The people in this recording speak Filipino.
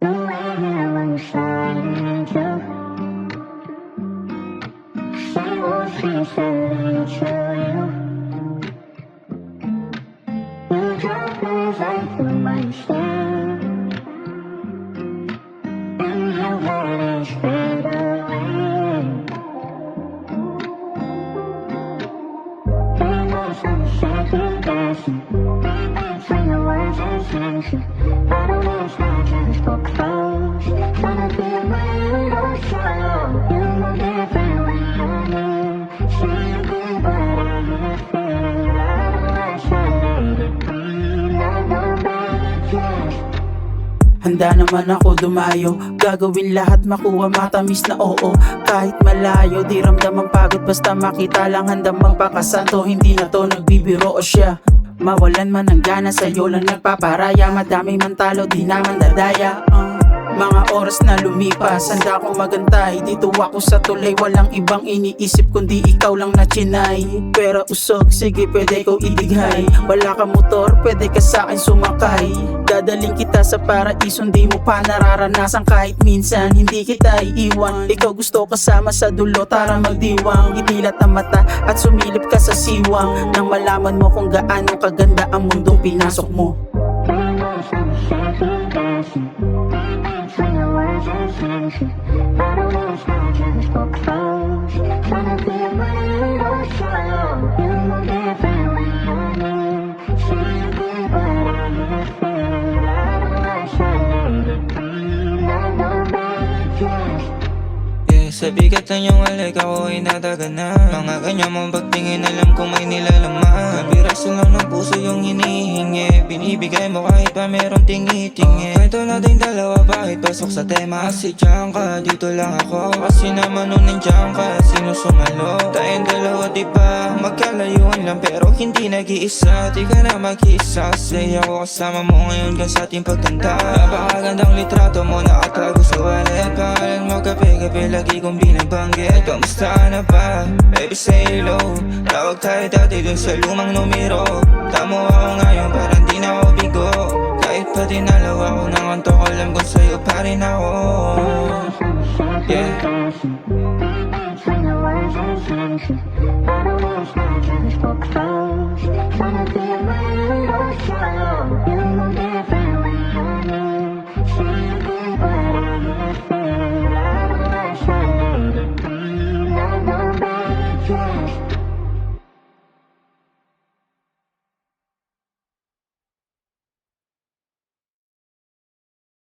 The way that I'm trying to say what sincerely to you. You drove me right through my skin, and you vanished straight away. There was some second guessing, read between the words and sentences. I don't understand, just go close. Trying to feel my little sorrow. You look different when you're near. Say you good, but I can't feel. I don't want to let it breathe. I don't beg it just. Handa naman ako dumayo, gagawin lahat makuha matamis na oo. Kahit malayo, di ramdam ang pagod basta makita lang handang magpakasanto. Hindi na to nagbibiro o siya mawalan man ng gana, sa'yo lang nagpaparaya. Madami man talo, di naman dadaya. Mga oras na lumipas, handa akong magantay. Dito ako sa tulay, walang ibang iniisip kundi ikaw lang na chinay. Pera usog, sige pwede ko idighay. Wala ka motor, pwede ka sa'kin sumakay. Dadaling kita sa paraiso, di mo pa nararanasan. Kahit minsan, hindi kita iiwan. Ikaw gusto kasama sa dulo, tara magdiwang. Idilat ang mata at sumilip ka sa siwang, nang malaman mo kung gaano kaganda ang mundong pinasok mo. There was some second guessing, read between the words and sentences. I don't understand, just go close. Trying to feel my little sorrow. You look different when you're near. Say you good, but I can't feel. I don't want to let it breathe. I don't beg it just. Sa bigat ng iyong halik ako ay nadaga na. Mga ganyan mong pagtingin, alam kong may nilalaman. Kapiraso lang ng puso yung hinihingi, binibigay mo kahit pa merong tingi-tingi. Kwento nating dalawa, bakit pasok sa tema? Kasi diyan ka, dito lang ako. Kasi naman nung nandiyan ka, sino sumalo? Tayong dalawa diba, magkalayuan lang pero hindi nag-iisa. Di ka na mag-iisa kasi ako kasama mo ngayon ka sa ating pagtanda. Napakagandang litrato mo nakatago sa wallet. Pangalan mo gabi-gabi lagi kong binabanggit. Kamusta ka na ba? Baby say hello. Tawag tayo dati dun sa lumang numero. Tamo ako ngayon parang di na ako bigo. Kahit pa dinalaw ako ng antok, alam ko sa'yo pa rin ako